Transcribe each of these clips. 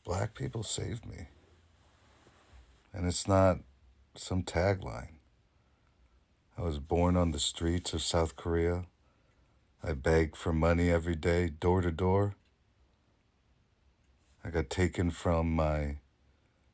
Black people saved me. And it's not some tagline. I was born on the streets of South Korea. I begged for money every day, door to door. I got taken from my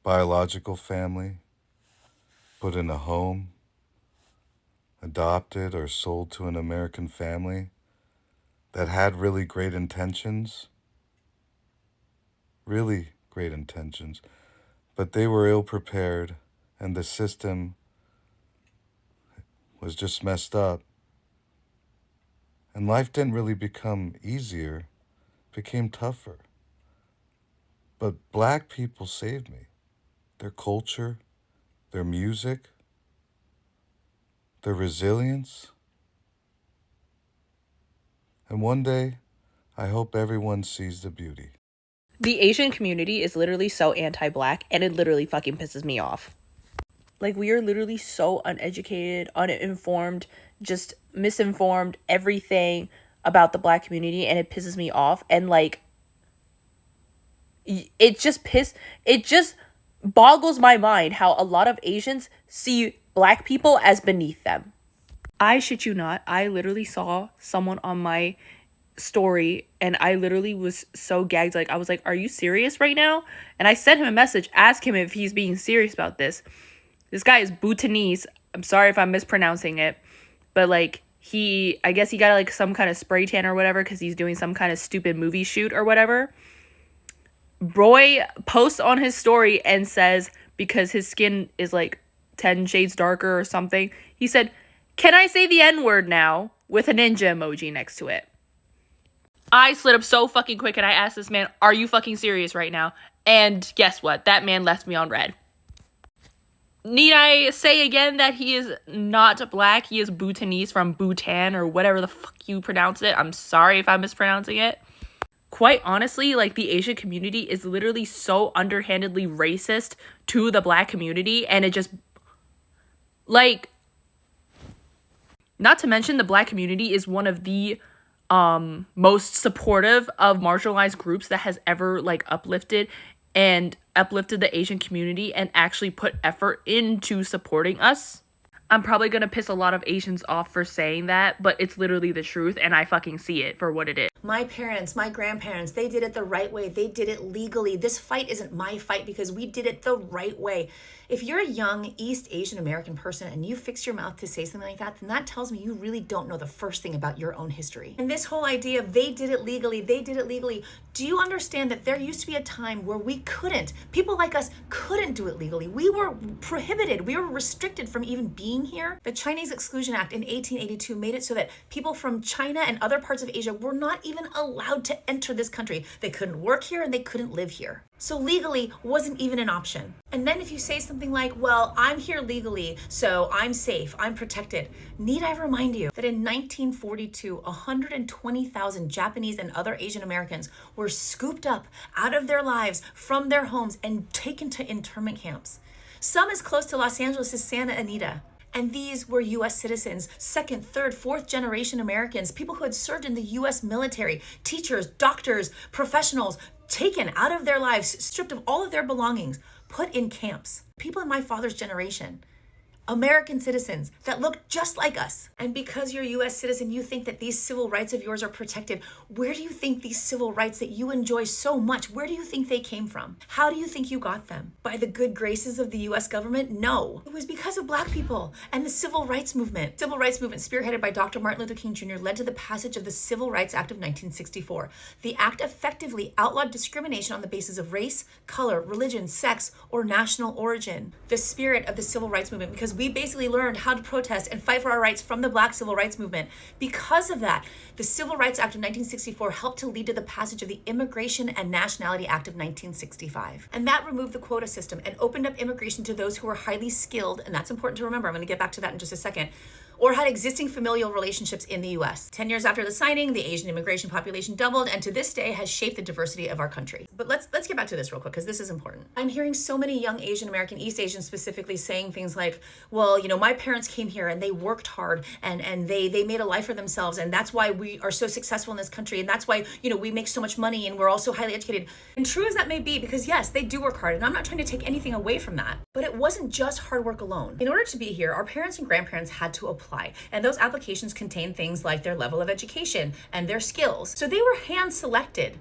biological family, put in a home, adopted or sold to an American family that had really great intentions. Really great intentions. But they were ill prepared, and the system was just messed up. And life didn't really become easier, it became tougher. But black people saved me. Their culture, their music, their resilience. And one day, I hope everyone sees the beauty. The Asian community is literally so anti-black, and it literally fucking pisses me off. Like, we are literally so uneducated, uninformed, just misinformed, everything about the black community, and it pisses me off. And like, it just boggles my mind how a lot of Asians see black people as beneath them. I shit you not, I literally saw someone on my story and I literally was so gagged. Like, I was like, are you serious right now? And I sent him a message, ask him if he's being serious about this. This guy is Bhutanese. I'm sorry if I'm mispronouncing it, but like, I guess he got like some kind of spray tan or whatever because he's doing some kind of stupid movie shoot or whatever. Roy posts on his story and says, because his skin is like 10 shades darker or something, he said, "Can I say the N-word now?" with a ninja emoji next to it. I slid up so fucking quick and I asked this man, are you fucking serious right now? And guess what? That man left me on red. Need I say again that he is not black? He is Bhutanese from Bhutan or whatever the fuck you pronounce it. I'm sorry if I'm mispronouncing it. Quite honestly, like, the Asian community is literally so underhandedly racist to the black community, and it just, like, not to mention the black community is one of the most supportive of marginalized groups that has ever, like, uplifted the Asian community and actually put effort into supporting us. I'm probably gonna piss a lot of Asians off for saying that, but it's literally the truth, and I fucking see it for what it is. My parents, my grandparents, they did it the right way. They did it legally. This fight isn't my fight because we did it the right way. If you're a young East Asian American person and you fix your mouth to say something like that, then that tells me you really don't know the first thing about your own history. And this whole idea of they did it legally, do you understand that there used to be a time where we couldn't, people like us couldn't do it legally. We were prohibited, we were restricted from even being here. The Chinese Exclusion Act in 1882 made it so that people from China and other parts of Asia were not even allowed to enter this country. They couldn't work here and they couldn't live here. So legally wasn't even an option. And then if you say something like, well, I'm here legally, so I'm safe, I'm protected. Need I remind you that in 1942, 120,000 Japanese and other Asian Americans were scooped up out of their lives from their homes and taken to internment camps. Some as close to Los Angeles as Santa Anita. And these were US citizens, second, third, fourth generation Americans, people who had served in the US military, teachers, doctors, professionals, taken out of their lives, stripped of all of their belongings, put in camps. People in my father's generation, American citizens that look just like us. And because you're a US citizen, you think that these civil rights of yours are protected. Where do you think these civil rights that you enjoy so much, where do you think they came from? How do you think you got them? By the good graces of the US government? No. It was because of Black people and the civil rights movement. Civil rights movement spearheaded by Dr. Martin Luther King Jr. led to the passage of the Civil Rights Act of 1964. The act effectively outlawed discrimination on the basis of race, color, religion, sex, or national origin. The spirit of the civil rights movement, because we basically learned how to protest and fight for our rights from the Black civil rights movement. Because of that, the Civil Rights Act of 1964 helped to lead to the passage of the Immigration and Nationality Act of 1965. And that removed the quota system and opened up immigration to those who were highly skilled, and that's important to remember, I'm going to get back to that in just a second, or had existing familial relationships in the US. 10 years after the signing, the Asian immigration population doubled and to this day has shaped the diversity of our country. But let's get back to this real quick because this is important. I'm hearing so many young Asian American, East Asians specifically, saying things like, well, my parents came here and they worked hard and they made a life for themselves, and that's why we are so successful in this country, and that's why we make so much money and we're all so highly educated. And true as that may be, because yes, they do work hard, and I'm not trying to take anything away from that, but it wasn't just hard work alone. In order to be here, our parents and grandparents had to apply, and those applications contained things like their level of education and their skills. So they were hand selected.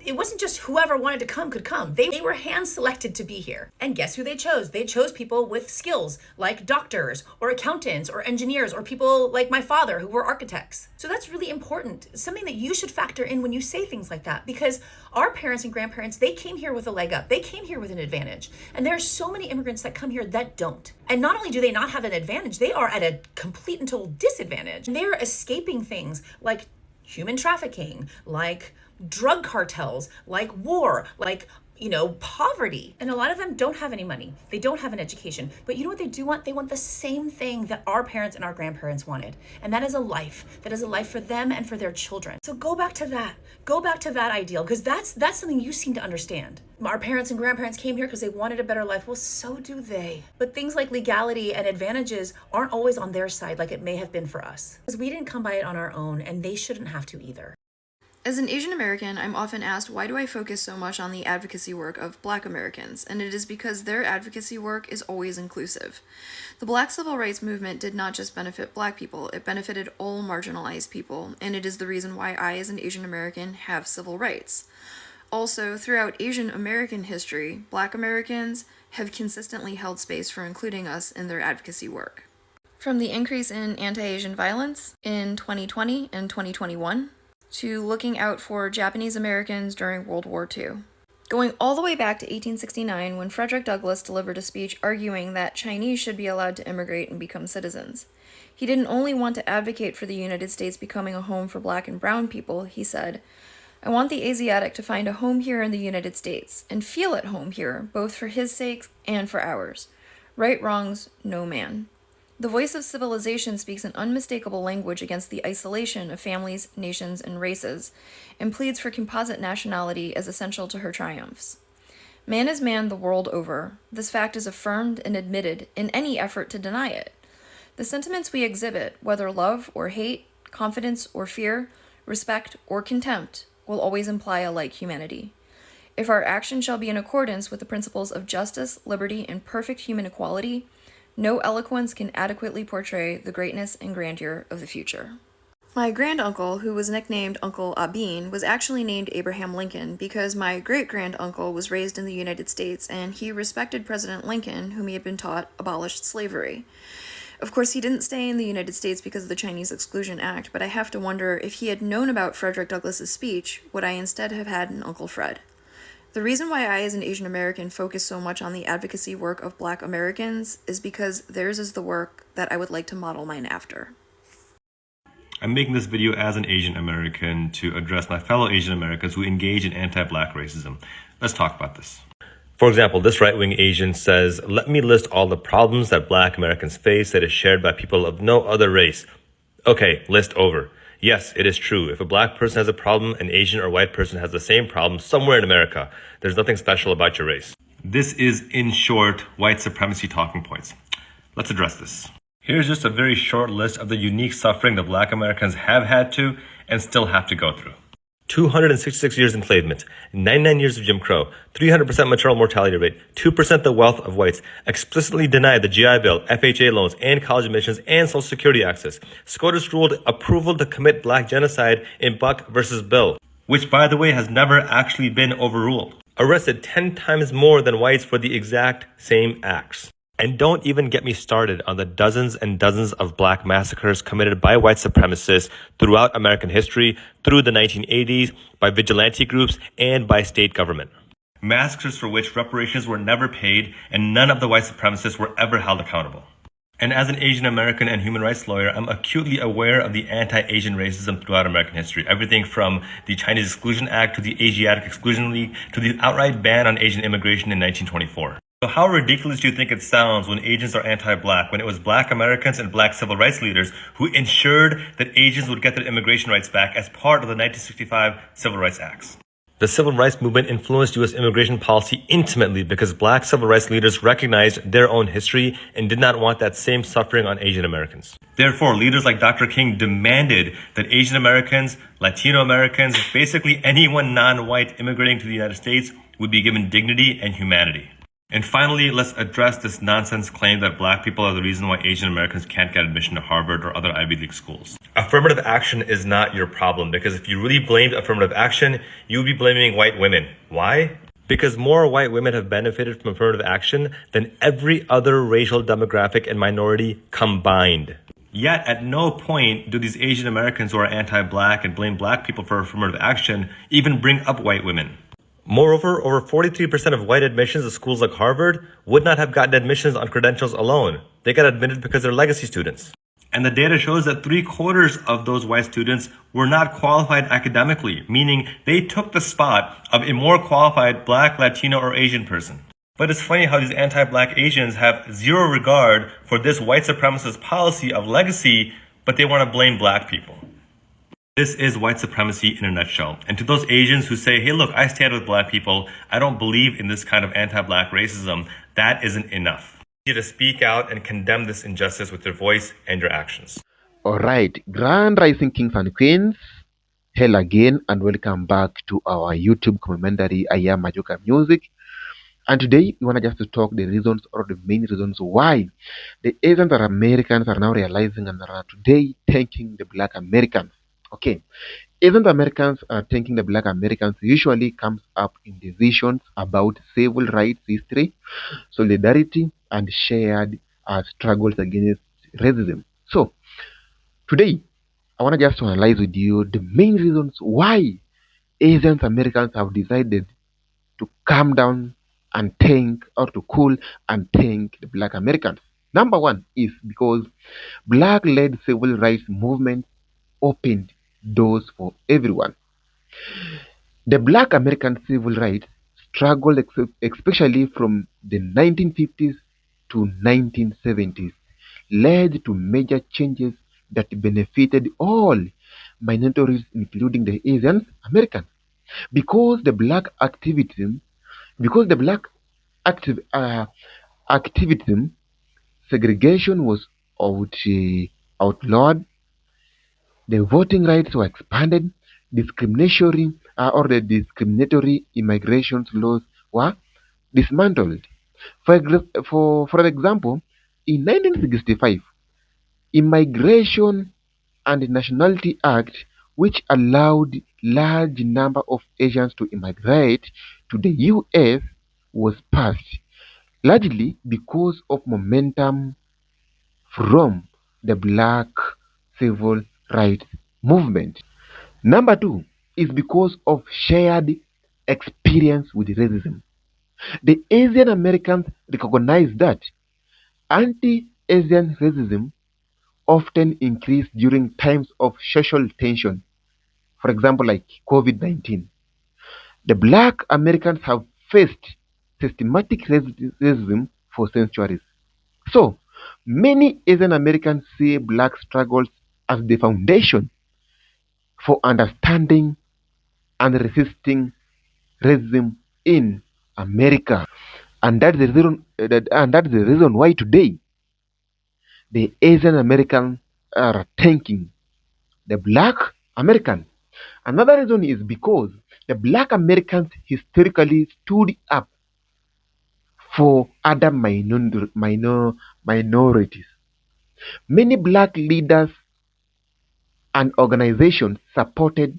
It wasn't just whoever wanted to come could come. They were hand selected to be here. And guess who they chose? They chose people with skills like doctors or accountants or engineers or people like my father who were architects. So that's really important. Something that you should factor in when you say things like that, because our parents and grandparents, they came here with a leg up. They came here with an advantage. And there are so many immigrants that come here that don't. And not only do they not have an advantage, they are at a complete and total disadvantage. And they are escaping things like human trafficking, like drug cartels, like war, like poverty. And a lot of them don't have any money. They don't have an education. But you know what they do want? They want the same thing that our parents and our grandparents wanted. And that is a life. That is a life for them and for their children. So go back to that. Go back to that ideal, because that's something you seem to understand. Our parents and grandparents came here because they wanted a better life. Well, so do they. But things like legality and advantages aren't always on their side like it may have been for us. Because we didn't come by it on our own, and they shouldn't have to either. As an Asian American, I'm often asked, why do I focus so much on the advocacy work of Black Americans? And it is because their advocacy work is always inclusive. The Black civil rights movement did not just benefit Black people, it benefited all marginalized people, and it is the reason why I, as an Asian American, have civil rights. Also, throughout Asian American history, Black Americans have consistently held space for including us in their advocacy work. From the increase in anti-Asian violence in 2020 and 2021, to looking out for Japanese Americans during World War II. Going all the way back to 1869, when Frederick Douglass delivered a speech arguing that Chinese should be allowed to immigrate and become citizens. He didn't only want to advocate for the United States becoming a home for Black and brown people, he said, "I want the Asiatic to find a home here in the United States, and feel at home here, both for his sake and for ours. Right wrongs, no man." The voice of civilization speaks an unmistakable language against the isolation of families, nations, and races, and pleads for composite nationality as essential to her triumphs. Man is man the world over. This fact is affirmed and admitted in any effort to deny it. The sentiments we exhibit, whether love or hate, confidence or fear, respect or contempt, will always imply a like humanity. If our action shall be in accordance with the principles of justice, liberty, and perfect human equality, no eloquence can adequately portray the greatness and grandeur of the future. My granduncle, who was nicknamed Uncle Abin, was actually named Abraham Lincoln because my great-granduncle was raised in the United States and he respected President Lincoln, whom he had been taught abolished slavery. Of course, he didn't stay in the United States because of the Chinese Exclusion Act, but I have to wonder if he had known about Frederick Douglass's speech, would I instead have had an Uncle Fred? The reason why I, as an Asian American, focus so much on the advocacy work of Black Americans is because theirs is the work that I would like to model mine after. I'm making this video as an Asian American to address my fellow Asian Americans who engage in anti-Black racism. Let's talk about this. For example, this right-wing Asian says, "Let me list all the problems that Black Americans face that is shared by people of no other race." Okay, list over. Yes, it is true. If a Black person has a problem, an Asian or white person has the same problem somewhere in America. There's nothing special about your race. This is, in short, white supremacy talking points. Let's address this. Here's just a very short list of the unique suffering that Black Americans have had to and still have to go through. 266 years enslavement, 99 years of Jim Crow, 300% maternal mortality rate, 2% the wealth of whites, explicitly denied the GI Bill, FHA loans, and college admissions, and Social Security access. SCOTUS ruled approval to commit Black genocide in Buck versus Bill, which, by the way, has never actually been overruled. Arrested 10 times more than whites for the exact same acts. And don't even get me started on the dozens and dozens of Black massacres committed by white supremacists throughout American history, through the 1980s, by vigilante groups, and by state government. Massacres for which reparations were never paid, and none of the white supremacists were ever held accountable. And as an Asian American and human rights lawyer, I'm acutely aware of the anti-Asian racism throughout American history. Everything from the Chinese Exclusion Act to the Asiatic Exclusion League to the outright ban on Asian immigration in 1924. So how ridiculous do you think it sounds when Asians are anti-black, when it was black Americans and black civil rights leaders who ensured that Asians would get their immigration rights back as part of the 1965 Civil Rights Acts? The civil rights movement influenced U.S. immigration policy intimately because black civil rights leaders recognized their own history and did not want that same suffering on Asian Americans. Therefore, leaders like Dr. King demanded that Asian Americans, Latino Americans, basically anyone non-white immigrating to the United States would be given dignity and humanity. And finally, let's address this nonsense claim that black people are the reason why Asian Americans can't get admission to Harvard or other Ivy League schools. Affirmative action is not your problem, because if you really blamed affirmative action, you would be blaming white women. Why? Because more white women have benefited from affirmative action than every other racial demographic and minority combined. Yet, at no point do these Asian Americans who are anti-black and blame black people for affirmative action even bring up white women. Moreover, over 43% of white admissions to schools like Harvard would not have gotten admissions on credentials alone. They got admitted because they're legacy students. And the data shows that 3/4 of those white students were not qualified academically, meaning they took the spot of a more qualified black, Latino, or Asian person. But it's funny how these anti-black Asians have zero regard for this white supremacist policy of legacy, but they want to blame black people. This is white supremacy in a nutshell. And to those Asians who say, hey, look, I stand with black people, I don't believe in this kind of anti-black racism, that isn't enough. You need to speak out and condemn this injustice with your voice and your actions. Alright, Grand Rising Kings and Queens, hello again and welcome back to our YouTube commentary. I am Majoka Music, and today we want to just talk the reasons or the main reasons why the Asians or Americans are now realizing and are today thanking the Black Americans. Okay, Asian Americans are thanking the Black Americans usually comes up in decisions about civil rights history, solidarity, and shared struggles against racism. So today, I want to just analyze with you the main reasons why Asian Americans have decided to calm down and thank, or to cool and thank the Black Americans. Number one is because Black-led civil rights movement opened doors for everyone. The Black American civil rights struggle, especially from the 1950s to 1970s, led to major changes that benefited all minorities, including the Asian Americans. Because the black activism, because the black activ- uh, activism, segregation was outlawed, the voting rights were expanded, the discriminatory immigration laws were dismantled. For example, in 1965, Immigration and Nationality Act, which allowed large number of Asians to immigrate to the US, was passed, largely because of momentum from the Black civil rights movement. Number two is because of shared experience with racism. The Asian Americans recognize that anti-Asian racism often increased during times of social tension, for example, like COVID-19. The Black Americans have faced systematic racism for centuries. So, many Asian Americans see Black struggles as the foundation for understanding and resisting racism in America. And that's the reason why today the Asian Americans are thanking the Black American. Another reason is because the Black Americans historically stood up for other minorities. Many Black leaders and organizations supported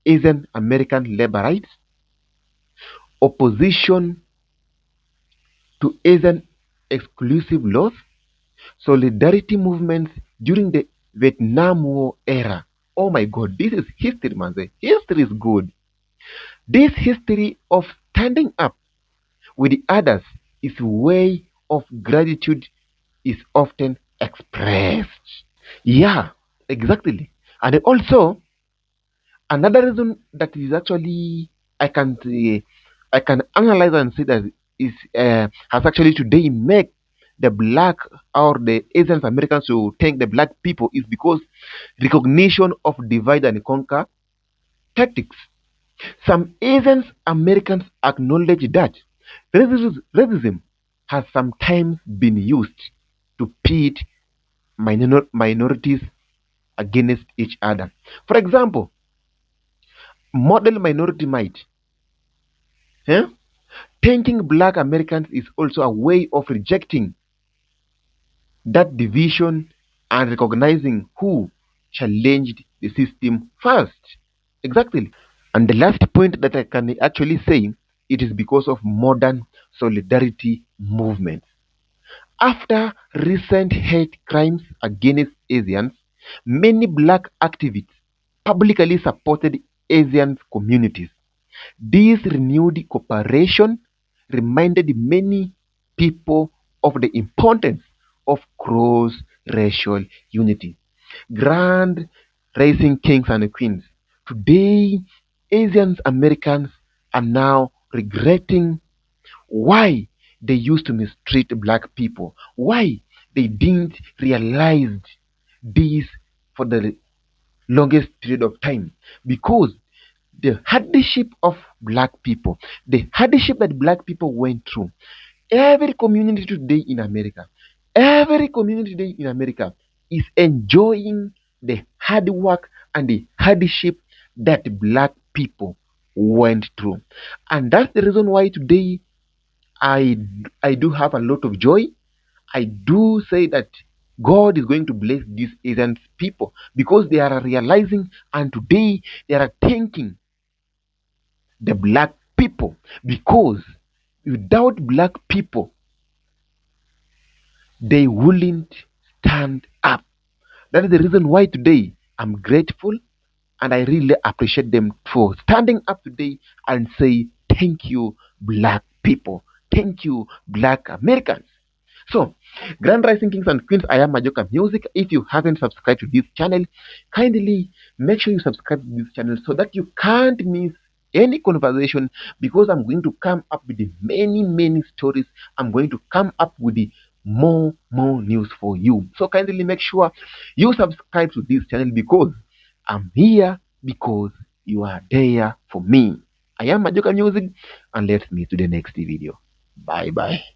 Asian American labor rights, opposition to Asian exclusive laws, solidarity movements during the Vietnam War era. Oh my God, this is history, man. History is good. This history of standing up with the others is way of gratitude is often expressed. Yeah, exactly. And also another reason that is actually I can analyze and say that is has actually today make the black or the Asian Americans to thank the black people is because recognition of divide and conquer tactics. Some Asian Americans acknowledge that racism has sometimes been used to pit minorities against each other. For example, model minority might. eh, Thanking black Americans is also a way of rejecting that division and recognizing who challenged the system first. Exactly. And the last point that I can actually say, it is because of modern solidarity movements. After recent hate crimes against Asians, many black activists publicly supported Asian communities. This renewed cooperation reminded many people of the importance of cross racial unity. Grand Rising Kings and Queens. Today, Asian Americans are now regretting why they used to mistreat black people, why they didn't realize this for the longest period of time, because the hardship of black people, the hardship that black people went through, every community today in America, every community today in America is enjoying the hard work and the hardship that black people went through. And that's the reason why today I I do have a lot of joy. I do say that God is going to bless these Asian people because they are realizing and today they are thanking the black people because without black people they wouldn't stand up. That is the reason why today I'm grateful and I really appreciate them for standing up today and say thank you black people, thank you black Americans. So, Grand Rising Kings and Queens, I am Majoka Music. If you haven't subscribed to this channel, kindly make sure you subscribe to this channel so that you can't miss any conversation because I'm going to come up with the many stories. I'm going to come up with the more news for you. So kindly make sure you subscribe to this channel because I'm here because you are there for me. I am Majoka Music and let's meet to the next video. Bye bye.